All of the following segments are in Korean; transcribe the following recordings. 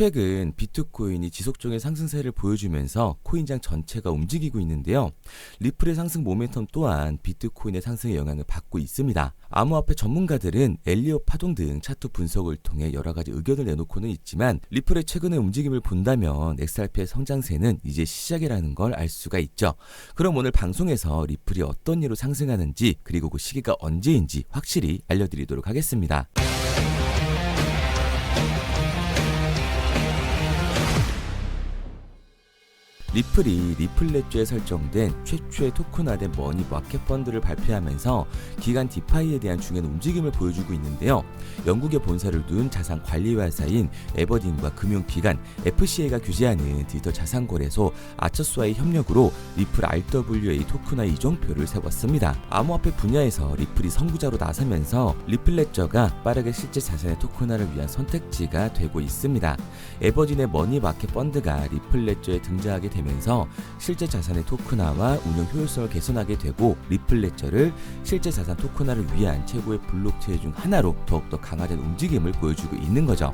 최근 비트코인이 지속적인 상승세를 보여주면서 코인장 전체가 움직이고 있는데요. 리플의 상승 모멘텀 또한 비트코인의 상승에 영향을 받고 있습니다. 암호화폐 전문가들은 엘리엇 파동 등 차트 분석을 통해 여러 가지 의견을 내놓고는 있지만 리플의 최근의 움직임을 본다면 XRP의 성장세는 이제 시작이라는 걸 알 수가 있죠. 그럼 오늘 방송에서 리플이 어떤 이유로 상승하는지 그리고 그 시기가 언제인지 확실히 알려드리도록 하겠습니다. 리플이 리플렛주에 설정된 최초의 토큰화된 머니 마켓 펀드를 발표하면서 기관 디파이에 대한 중요한 움직임을 보여주고 있는데요. 영국에 본사를 둔 자산 관리 회사인 에버딘과 금융기관 FCA가 규제하는 디지털 자산거래소 아처스와의 협력으로 리플 RWA 토큰화 이정표를 세웠습니다. 암호화폐 분야에서 리플이 선구자로 나서면서 리플렛저가 빠르게 실제 자산의 토큰화를 위한 선택지가 되고 있습니다. 에버딘의 머니 마켓 펀드가 리플렛저에 등장하게 되면서 실제 자산의 토큰화와 운영 효율성을 개선하게 되고 리플렛저를 실제 자산 토큰화를 위한 최고의 블록체인 중 하나로 더욱더 강화된 움직임을 보여주고 있는 거죠.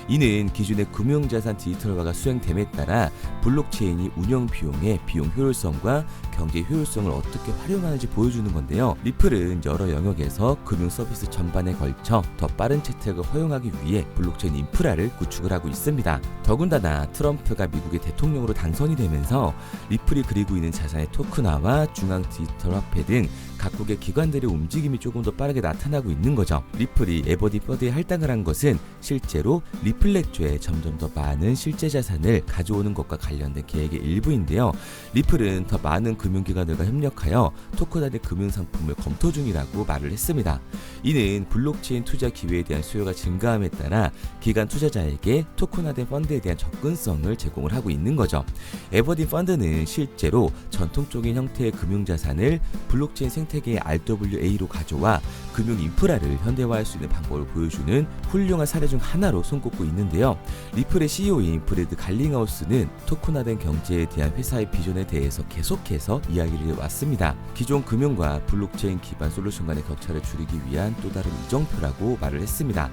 이는 기존의 금융자산 디지털화가 수행됨에 따라 블록체인이 운영 비용의 비용 효율성과 경제 효율성을 어떻게 활용하는지 보여주는 건데요. 리플은 여러 영역에서 금융 서비스 전반에 걸쳐 더 빠른 채택을 허용하기 위해 블록체인 인프라를 구축을 하고 있습니다. 더군다나 트럼프가 미국의 대통령으로 당선이 되면서 리플이 그리고 있는 자산의 토큰화와 중앙 디지털 화폐 등 각국의 기관들의 움직임이 조금 더 빠르게 나타나고 있는 거죠. 리플이 에버디 펀드에 할당을 한 것은 실제로 리플렛주에 점점 더 많은 실제 자산을 가져오는 것과 관련된 계획의 일부인데요. 리플은 더 많은 금융기관들과 협력하여 토큰화된 금융상품을 검토 중이라고 말을 했습니다. 이는 블록체인 투자 기회에 대한 수요가 증가함에 따라 기관 투자자에게 토큰화된 펀드에 대한 접근성을 제공을 하고 있는 거죠. 에버디 펀드는 실제로 전통적인 형태의 금융자산을 블록체인 생태계의 RWA로 가져와 금융 인프라를 현대화할 수 있는 방법을 보여주는 훌륭한 사례 중 하나로 손꼽고 있는데요. 리플의 CEO인 브래드 갈링하우스는 토큰화된 경제에 대한 회사의 비전에 대해서 계속해서 이야기를 해왔습니다. 기존 금융과 블록체인 기반 솔루션 간의 격차를 줄이기 위한 또 다른 이정표라고 말을 했습니다.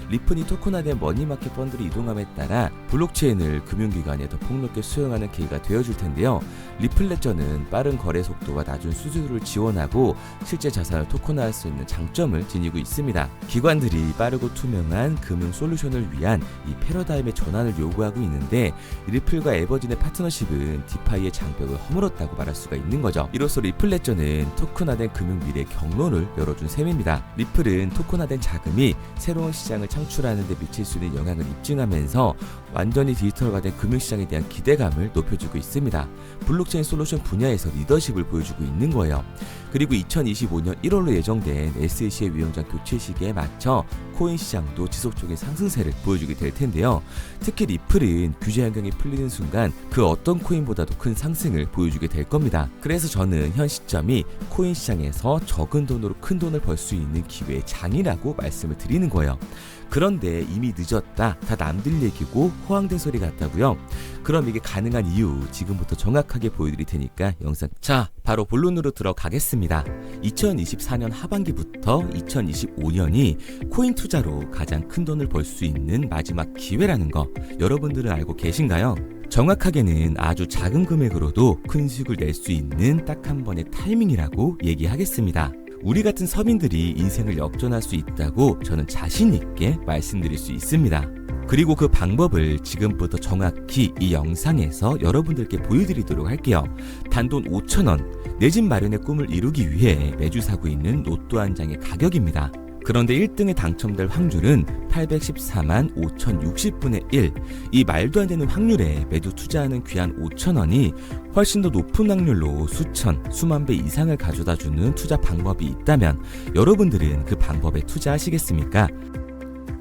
리플이 토큰화된 머니마켓 펀드로 이동함에 따라 블록체인을 금융기관에 더 폭넓게 수용하는 계기가 되어줄 텐데요. 리플렛저는 빠른 거래 속도와 낮은 수수료를 지원하고 실제 자산을 토큰화할 수 있는 장점을 지니고 있습니다. 기관들이 빠르고 투명한 금융 솔루션을 위한 이 패러다임의 전환을 요구하고 있는데 리플과 에버딘의 파트너십은 디파이의 장벽을 허물었다고 말할 수가 있는 거죠. 이로써 리플렛저는 토큰화된 금융 미래의 경로를 열어준 셈입니다. 리플은 토큰화된 자금이 새로운 시장을 창출하는 데 미칠 수 있는 영향을 입증하면서 완전히 디지털화된 금융시장에 대한 기대감을 높여주고 있습니다. 블록체인 솔루션 분야에서 리더십을 보여주고 있는 거예요. 그리고 2025년 1월로 예정된 SEC의 위원장 교체 시기에 맞춰 코인 시장도 지속적인 상승세를 보여주게 될 텐데요. 특히 리플은 규제 환경이 풀리는 순간 그 어떤 코인보다도 큰 상승을 보여주게 될 겁니다. 그래서 저는 현 시점이 코인 시장에서 적은 돈으로 큰 돈을 벌 수 있는 기회의 장이라고 말씀을 드리는 거예요. 그런데 이미 늦었다. 다 남들 얘기고 호황된 소리 같다고요? 그럼 이게 가능한 이유 지금부터 정확하게 보여드릴 테니까 영상 바로 본론으로 들어가겠습니다. 2024년 하반기부터 2025년이 코인 투자로 가장 큰 돈을 벌 수 있는 마지막 기회라는 거 여러분들은 알고 계신가요? 정확하게는 아주 작은 금액으로도 큰 수익을 낼 수 있는 딱 한 번의 타이밍이라고 얘기하겠습니다. 우리 같은 서민들이 인생을 역전할 수 있다고 저는 자신 있게 말씀드릴 수 있습니다. 그리고 그 방법을 지금부터 정확히 이 영상에서 여러분들께 보여드리도록 할게요. 단돈 5,000원, 내 집 마련의 꿈을 이루기 위해 매주 사고 있는 로또 한 장의 가격입니다. 그런데 1등에 당첨될 확률은 814만 5060분의 1. 이 말도 안 되는 확률에 매주 투자하는 귀한 5,000원이 훨씬 더 높은 확률로 수천, 수만 배 이상을 가져다주는 투자 방법이 있다면 여러분들은 그 방법에 투자하시겠습니까?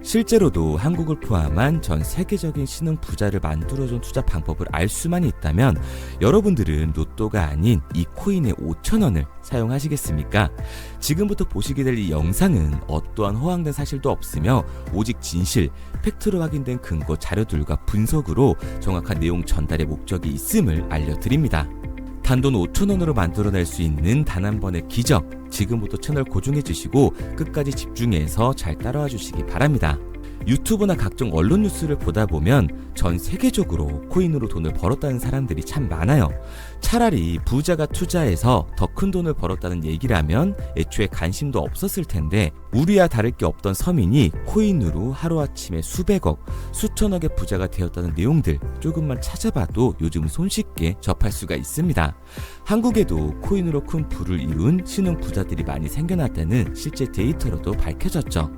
실제로도 한국을 포함한 전 세계적인 신흥 부자를 만들어준 투자 방법을 알 수만 있다면 여러분들은 로또가 아닌 이 코인의 5,000원을 사용하시겠습니까? 지금부터 보시게 될 이 영상은 어떠한 허황된 사실도 없으며 오직 진실, 팩트로 확인된 근거 자료들과 분석으로 정확한 내용 전달의 목적이 있음을 알려드립니다. 단돈 5,000원으로 만들어낼 수 있는 단 한 번의 기적, 지금부터 채널 고정해 주시고 끝까지 집중해서 잘 따라와 주시기 바랍니다. 유튜브나 각종 언론 뉴스를 보다 보면 전 세계적으로 코인으로 돈을 벌었다는 사람들이 참 많아요. 차라리 부자가 투자해서 더 큰 돈을 벌었다는 얘기라면 애초에 관심도 없었을 텐데 우리와 다를 게 없던 서민이 코인으로 하루아침에 수백억, 수천억의 부자가 되었다는 내용들 조금만 찾아봐도 요즘 손쉽게 접할 수가 있습니다. 한국에도 코인으로 큰 부를 이룬 신흥 부자들이 많이 생겨났다는 실제 데이터로도 밝혀졌죠.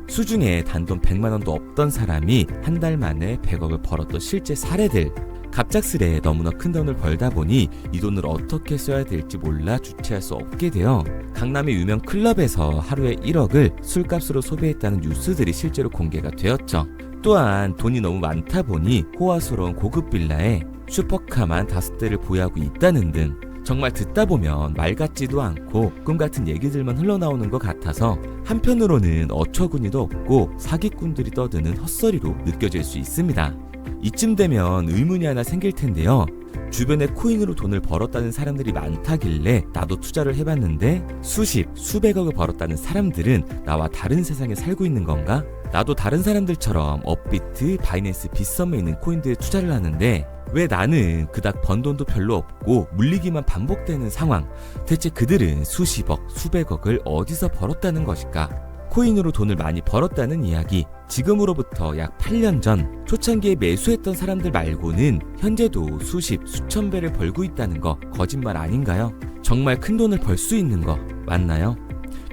수중에 단돈 100만 원도 없던 사람이 한 달 만에 100억을 벌었던 실제 사례들. 갑작스레 너무나 큰 돈을 벌다 보니 이 돈을 어떻게 써야 될지 몰라 주체할 수 없게 되어 강남의 유명 클럽에서 하루에 1억을 술값으로 소비했다는 뉴스들이 실제로 공개가 되었죠. 또한 돈이 너무 많다 보니 호화스러운 고급 빌라에 슈퍼카만 5대를 보유하고 있다는 등 정말 듣다 보면 말 같지도 않고 꿈 같은 얘기들만 흘러나오는 것 같아서 한편으로는 어처구니도 없고 사기꾼들이 떠드는 헛소리로 느껴질 수 있습니다. 이쯤 되면 의문이 하나 생길 텐데요. 주변에 코인으로 돈을 벌었다는 사람들이 많다길래 나도 투자를 해봤는데 수십, 수백억을 벌었다는 사람들은 나와 다른 세상에 살고 있는 건가? 나도 다른 사람들처럼 업비트, 바이낸스, 빗썸에 있는 코인들에 투자를 하는데 왜 나는 그닥 번 돈도 별로 없고 물리기만 반복되는 상황? 대체 그들은 수십억, 수백억을 어디서 벌었다는 것일까? 코인으로 돈을 많이 벌었다는 이야기, 지금으로부터 약 8년 전 초창기에 매수했던 사람들 말고는 현재도 수십, 수천 배를 벌고 있다는 거 거짓말 아닌가요? 정말 큰 돈을 벌 수 있는 거 맞나요?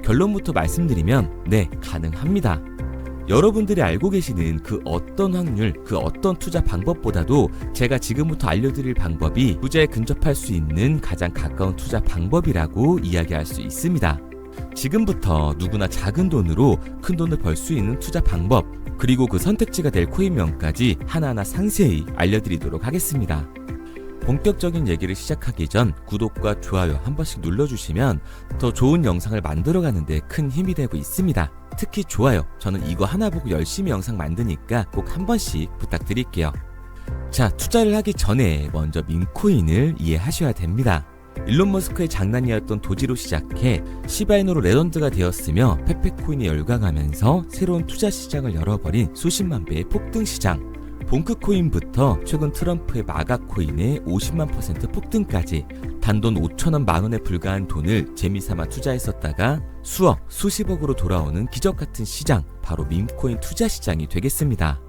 결론부터 말씀드리면 네, 가능합니다. 여러분들이 알고 계시는 그 어떤 확률, 그 어떤 투자 방법보다도 제가 지금부터 알려드릴 방법이 부자에 근접할 수 있는 가장 가까운 투자 방법이라고 이야기할 수 있습니다. 지금부터 누구나 작은 돈으로 큰 돈을 벌 수 있는 투자 방법, 그리고 그 선택지가 될 코인명까지 하나하나 상세히 알려드리도록 하겠습니다. 본격적인 얘기를 시작하기 전 구독과 좋아요 한 번씩 눌러주시면 더 좋은 영상을 만들어가는 데 큰 힘이 되고 있습니다. 특히 좋아요, 저는 이거 하나 보고 열심히 영상 만드니까 꼭 한 번씩 부탁드릴게요. 자, 투자를 하기 전에 먼저 밈코인을 이해하셔야 됩니다. 일론 머스크의 장난이었던 도지로 시작해 시바이누로 레전드가 되었으며 페페코인이 열광하면서 새로운 투자 시장을 열어버린 수십만 배의 폭등 시장. 봉크코인부터 최근 트럼프의 마가코인의 50만 % 폭등까지 단돈 5천원 만원에 불과한 돈을 재미삼아 투자했었다가 수억, 수십억으로 돌아오는 기적같은 시장, 바로 밈코인 투자 시장이 되겠습니다.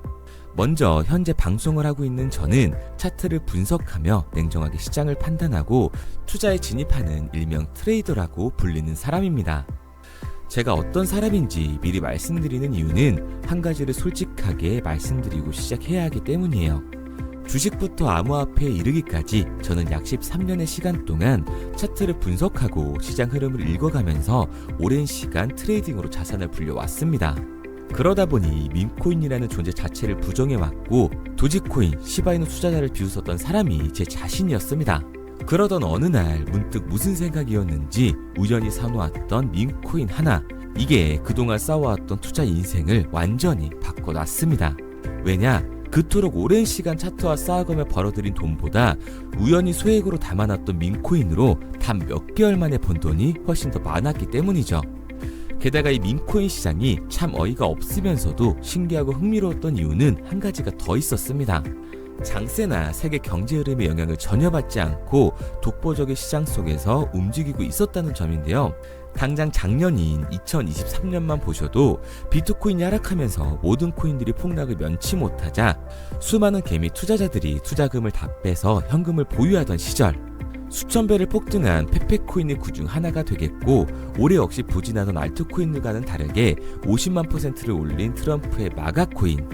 먼저 현재 방송을 하고 있는 저는 차트를 분석하며 냉정하게 시장을 판단하고 투자에 진입하는 일명 트레이더라고 불리는 사람입니다. 제가 어떤 사람인지 미리 말씀드리는 이유는 한 가지를 솔직하게 말씀드리고 시작해야 하기 때문이에요. 주식부터 암호화폐에 이르기까지 저는 약 13년의 시간 동안 차트를 분석하고 시장 흐름을 읽어가면서 오랜 시간 트레이딩으로 자산을 불려왔습니다. 그러다 보니 밈코인이라는 존재 자체를 부정해왔고 도지코인, 시바이누 투자자를 비웃었던 사람이 제 자신이었습니다. 그러던 어느 날 문득 무슨 생각이었는지 우연히 사놓았던 밈코인 하나, 이게 그동안 쌓아왔던 투자 인생을 완전히 바꿔놨습니다. 왜냐? 그토록 오랜 시간 차트와 쌓아가며 벌어들인 돈보다 우연히 소액으로 담아놨던 밈코인으로 단 몇 개월 만에 번 돈이 훨씬 더 많았기 때문이죠. 게다가 이 밈코인 시장이 참 어이가 없으면서도 신기하고 흥미로웠던 이유는 한 가지가 더 있었습니다. 장세나 세계 경제 흐름의 영향을 전혀 받지 않고 독보적인 시장 속에서 움직이고 있었다는 점인데요. 당장 작년인 2023년만 보셔도 비트코인이 하락하면서 모든 코인들이 폭락을 면치 못하자 수많은 개미 투자자들이 투자금을 다 빼서 현금을 보유하던 시절, 수천 배를 폭등한 페페코인이 그중 하나가 되겠고, 올해 역시 부진하던 알트코인들과는 다르게 50만 %를 올린 트럼프의 마가코인,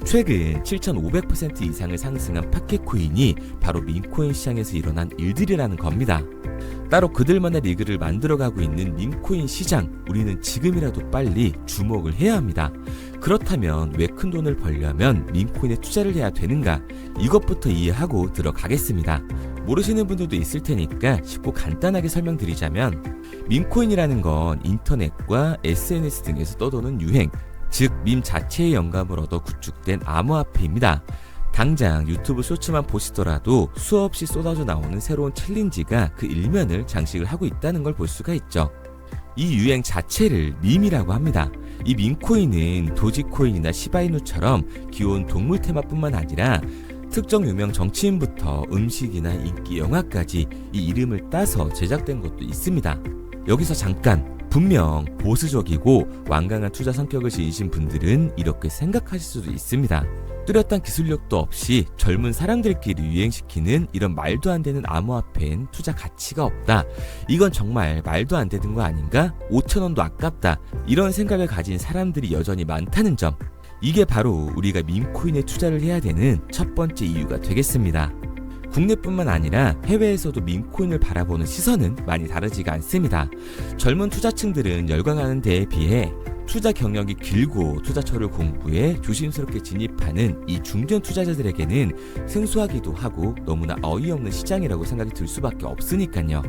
최근 7,500% 이상을 상승한 파켓코인이 바로 밈코인 시장에서 일어난 일들이라는 겁니다. 따로 그들만의 리그를 만들어가고 있는 밈코인 시장, 우리는 지금이라도 빨리 주목을 해야 합니다. 그렇다면 왜 큰 돈을 벌려면 밈코인에 투자를 해야 되는가? 이것부터 이해하고 들어가겠습니다. 모르시는 분들도 있을 테니까 쉽고 간단하게 설명드리자면, 밈코인이라는 건 인터넷과 SNS 등에서 떠도는 유행, 즉 밈 자체의 영감을 얻어 구축된 암호화폐입니다. 당장 유튜브 쇼츠만 보시더라도 수없이 쏟아져 나오는 새로운 챌린지가 그 일면을 장식을 하고 있다는 걸 볼 수가 있죠. 이 유행 자체를 밈이라고 합니다. 이 민코인은 도지코인이나 시바이누처럼 귀여운 동물 테마뿐만 아니라 특정 유명 정치인부터 음식이나 인기 영화까지 이 이름을 따서 제작된 것도 있습니다. 여기서 잠깐, 분명 보수적이고 완강한 투자 성격을 지니신 분들은 이렇게 생각하실 수도 있습니다. 뚜렷한 기술력도 없이 젊은 사람들끼리 유행시키는 이런 말도 안 되는 암호화폐엔 투자 가치가 없다. 이건 정말 말도 안 되는 거 아닌가? 5,000원도 아깝다. 이런 생각을 가진 사람들이 여전히 많다는 점. 이게 바로 우리가 밈코인에 투자를 해야 되는 첫 번째 이유가 되겠습니다. 국내뿐만 아니라 해외에서도 밈코인을 바라보는 시선은 많이 다르지가 않습니다. 젊은 투자층들은 열광하는 데에 비해 투자 경력이 길고 투자처를 공부해 조심스럽게 진입하는 이 중견 투자자들에게는 생소하기도 하고 너무나 어이없는 시장이라고 생각이 들 수밖에 없으니까요.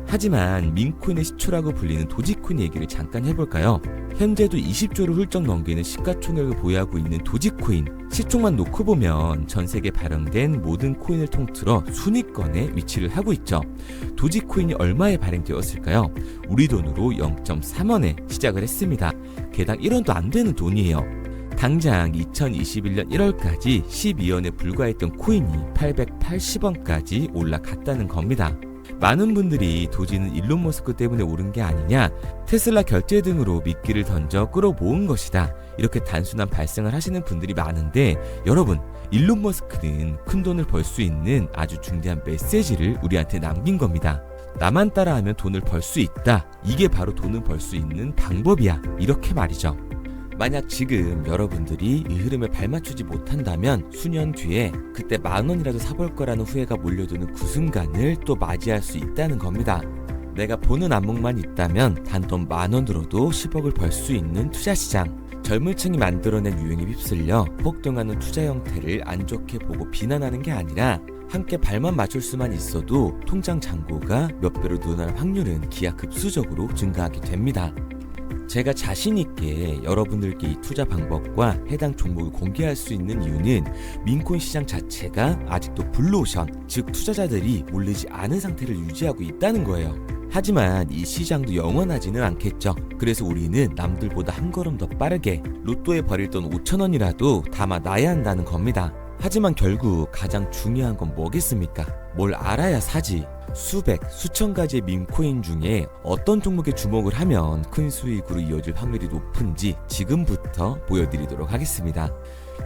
하지만 밈코인의 시초라고 불리는 도지코인 얘기를 잠깐 해볼까요? 현재도 20조를 훌쩍 넘기는 시가총액을 보유하고 있는 도지코인, 시총만 놓고 보면 전 세계 발행된 모든 코인을 통틀어 순위권에 위치를 하고 있죠. 도지코인이 얼마에 발행되었을까요? 우리 돈으로 0.3원에 시작을 했습니다. 개당 1원도 안 되는 돈이에요. 당장 2021년 1월까지 12원에 불과했던 코인이 880원까지 올라갔다는 겁니다. 많은 분들이 도지는 일론 머스크 때문에 오른 게 아니냐, 테슬라 결제 등으로 미끼를 던져 끌어모은 것이다, 이렇게 단순한 발생을 하시는 분들이 많은데, 여러분, 일론 머스크는 큰 돈을 벌 수 있는 아주 중대한 메시지를 우리한테 남긴 겁니다. 나만 따라하면 돈을 벌 수 있다. 이게 바로 돈을 벌 수 있는 방법이야. 이렇게 말이죠. 만약 지금 여러분들이 이 흐름에 발맞추지 못한다면 수년 뒤에 그때 10,000원이라도 사볼 거라는 후회가 몰려드는 그 순간을 또 맞이할 수 있다는 겁니다. 내가 보는 안목만 있다면 단돈 10,000원 들어도 10억을 벌 수 있는 투자시장. 젊은 층이 만들어낸 유행에 휩쓸려 폭등하는 투자 형태를 안 좋게 보고 비난하는 게 아니라 함께 발만 맞출 수만 있어도 통장 잔고가 몇 배로 늘어날 확률은 기하급수적으로 증가하게 됩니다. 제가 자신있게 여러분들께 이 투자 방법과 해당 종목을 공개할 수 있는 이유는 민코인 시장 자체가 아직도 블루오션, 즉 투자자들이 몰리지 않은 상태를 유지하고 있다는 거예요. 하지만 이 시장도 영원하지는 않겠죠. 그래서 우리는 남들보다 한 걸음 더 빠르게 로또에 버릴 돈 5,000원이라도 담아놔야 한다는 겁니다. 하지만 결국 가장 중요한 건 뭐겠습니까? 뭘 알아야 사지. 수백, 수천 가지의 밈코인 중에 어떤 종목에 주목을 하면 큰 수익으로 이어질 확률이 높은지 지금부터 보여드리도록 하겠습니다.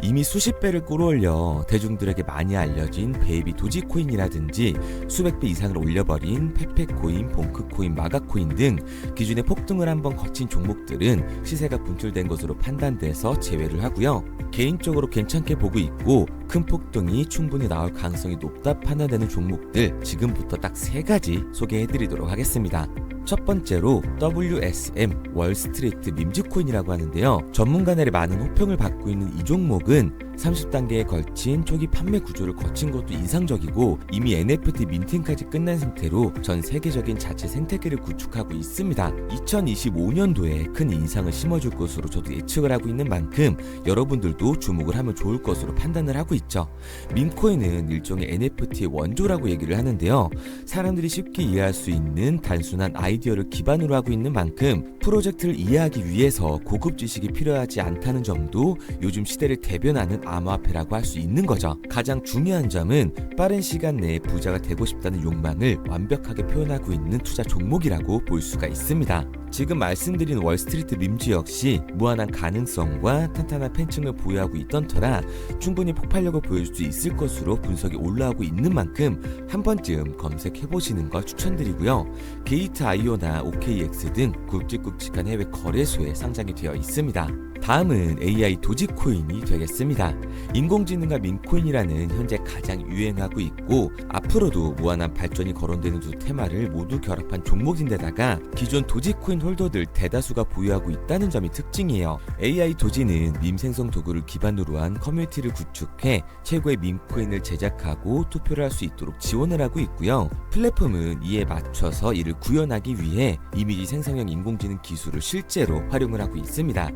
이미 수십 배를 끌어올려 대중들에게 많이 알려진 베이비 도지코인이라든지 수백 배 이상을 올려버린 페페코인, 봉크코인, 마가코인 등 기존에 폭등을 한번 거친 종목들은 시세가 분출된 것으로 판단돼서 제외를 하고요. 개인적으로 괜찮게 보고 있고 큰 폭등이 충분히 나올 가능성이 높다 판단되는 종목들 지금부터 딱 3가지 소개해드리도록 하겠습니다. 첫 번째로 WSM 월스트리트 밈즈코인이라고 하는데요. 전문가들의 많은 호평을 받고 있는 이 종목은 30단계에 걸친 초기 판매 구조를 거친 것도 인상적이고 이미 NFT 민팅까지 끝난 상태로 전 세계적인 자체 생태계를 구축하고 있습니다. 2025년도에 큰 인상을 심어줄 것으로 저도 예측을 하고 있는 만큼 여러분들도 주목을 하면 좋을 것으로 판단을 하고 있죠. 밈코인은 일종의 NFT의 원조라고 얘기를 하는데요. 사람들이 쉽게 이해할 수 있는 단순한 아이디어를 기반으로 하고 있는 만큼 프로젝트를 이해하기 위해서 고급 지식이 필요하지 않다는 점도 요즘 시대를 대변하는 암호화폐라고 할 수 있는 거죠. 가장 중요한 점은 빠른 시간 내에 부자가 되고 싶다는 욕망을 완벽하게 표현하고 있는 투자 종목이라고 볼 수가 있습니다. 지금 말씀드린 월스트리트 밈즈 역시 무한한 가능성과 탄탄한 팬층을 보유하고 있던 터라 충분히 폭발력을 보여줄 수 있을 것으로 분석이 올라오고 있는 만큼 한 번쯤 검색해보시는 걸 추천드리고요. 게이트.io나 OKX 등 굵직굵직한 해외 거래소에 상장이 되어 있습니다. 다음은 AI 도지코인이 되겠습니다. 인공지능과 민코인이라는 현재 가장 유행하고 있고 앞으로도 무한한 발전이 거론되는 두 테마를 모두 결합한 종목인데다가 기존 도지코인 홀더들 대다수가 보유하고 있다는 점이 특징이에요. AI 도지는 밈 생성 도구를 기반으로 한 커뮤니티를 구축해 최고의 밈코인을 제작하고 투표를 할 수 있도록 지원을 하고 있고요. 플랫폼은 이에 맞춰서 이를 구현하기 위해 이미지 생성형 인공지능 기술을 실제로 활용을 하고 있습니다.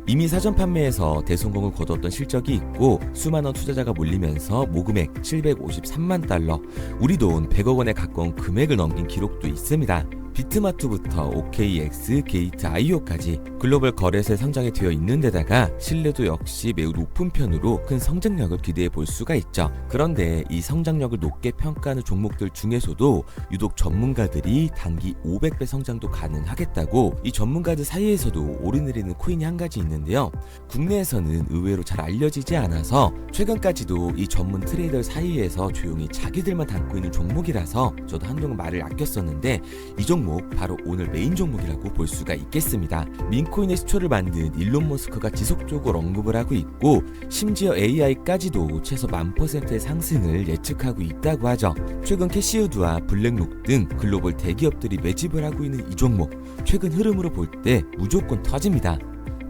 이미 사전 판매에서 대성공을 거뒀던 실적이 있고 수만원 투자자가 몰리면서 모금액 $753만, 우리 돈 100억 원에 가까운 금액을 넘긴 기록도 있습니다. 비트마트부터 OKX, 게이트 IO까지 글로벌 거래소에 상장이 되어 있는 데다가 신뢰도 역시 매우 높은 편으로 큰 성장력을 기대해 볼 수가 있죠. 그런데 이 성장력을 높게 평가하는 종목들 중에서도 유독 전문가들이 단기 500배 성장도 가능하겠다고 이 전문가들 사이에서도 오르내리는 코인이 한 가지 있는데요. 국내에서는 의외로 잘 알려지지 않아서 최근까지도 이 전문 트레이더 사이에서 조용히 자기들만 담고 있는 종목이라서 저도 한동안 말을 아꼈었는데 이 종목 바로 오늘 메인 종목이라고 볼 수가 있겠습니다. 민코인의 시초를 만든 일론 머스크가 지속적으로 언급을 하고 있고 심지어 AI까지도 최소 1000%의 상승을 예측하고 있다고 하죠. 최근 캐시우드와 블랙록 등 글로벌 대기업들이 매집을 하고 있는 이 종목 최근 흐름으로 볼 때 무조건 터집니다.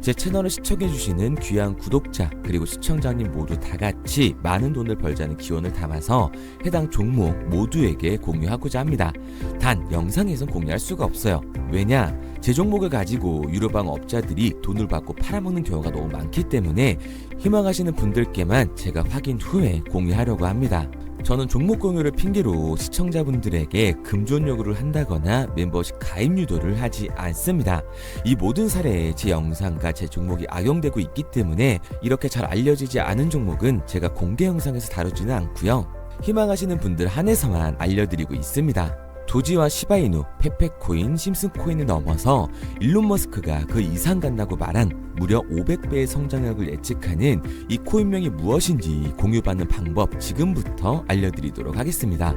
제 채널을 시청해주시는 귀한 구독자 그리고 시청자님 모두 다같이 많은 돈을 벌자는 기원을 담아서 해당 종목 모두에게 공유하고자 합니다. 단 영상에선 공유할 수가 없어요. 왜냐? 제 종목을 가지고 유료방 업자들이 돈을 받고 팔아먹는 경우가 너무 많기 때문에 희망하시는 분들께만 제가 확인 후에 공유하려고 합니다. 저는 종목 공유를 핑계로 시청자분들에게 금전 요구를 한다거나 멤버십 가입 유도를 하지 않습니다. 이 모든 사례에 제 영상과 제 종목이 악용되고 있기 때문에 이렇게 잘 알려지지 않은 종목은 제가 공개 영상에서 다루지는 않고요. 희망하시는 분들 한해서만 알려드리고 있습니다. 도지와 시바이누, 페페코인, 심슨코인을 넘어서 일론 머스크가 그 이상 간다고 말한 무려 500배의 성장력을 예측하는 이 코인명이 무엇인지 공유받는 방법 지금부터 알려드리도록 하겠습니다.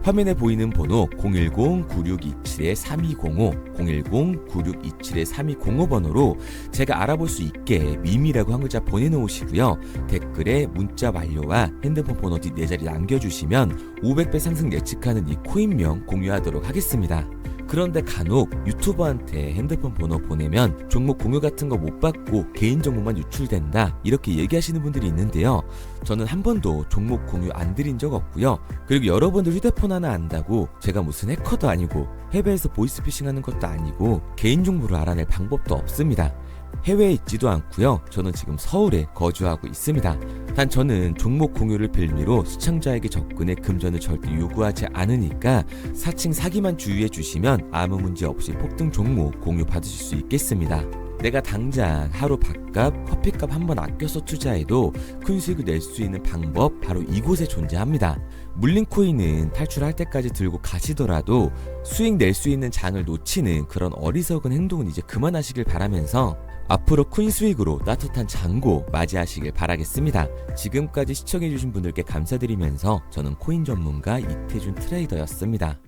화면에 보이는 번호 010-9627-3205, 010-9627-3205 번호로 제가 알아볼 수 있게 미미라고 한 글자 보내놓으시고요. 댓글에 문자 완료와 핸드폰 번호 뒷 4자리 남겨주시면 500배 상승 예측하는 이 코인명 공유하도록 하겠습니다. 그런데 간혹 유튜버한테 핸드폰 번호 보내면 종목 공유 같은 거 못 받고 개인 정보만 유출된다 이렇게 얘기하시는 분들이 있는데요. 저는 한 번도 종목 공유 안 드린 적 없고요. 그리고 여러분들 휴대폰 하나 안다고 제가 무슨 해커도 아니고 해외에서 보이스피싱 하는 것도 아니고 개인 정보를 알아낼 방법도 없습니다. 해외에 있지도 않고요. 저는 지금 서울에 거주하고 있습니다. 단 저는 종목 공유를 빌미로 시청자에게 접근해 금전을 절대 요구하지 않으니까 사칭 사기만 주의해 주시면 아무 문제 없이 폭등 종목 공유 받으실 수 있겠습니다. 내가 당장 하루 밥값, 커피값 한번 아껴서 투자해도 큰 수익을 낼 수 있는 방법 바로 이곳에 존재합니다. 물린 코인은 탈출할 때까지 들고 가시더라도 수익 낼 수 있는 장을 놓치는 그런 어리석은 행동은 이제 그만하시길 바라면서 앞으로 큰 수익으로 따뜻한 장고 맞이하시길 바라겠습니다. 지금까지 시청해주신 분들께 감사드리면서 저는 코인 전문가 이태준 트레이더였습니다.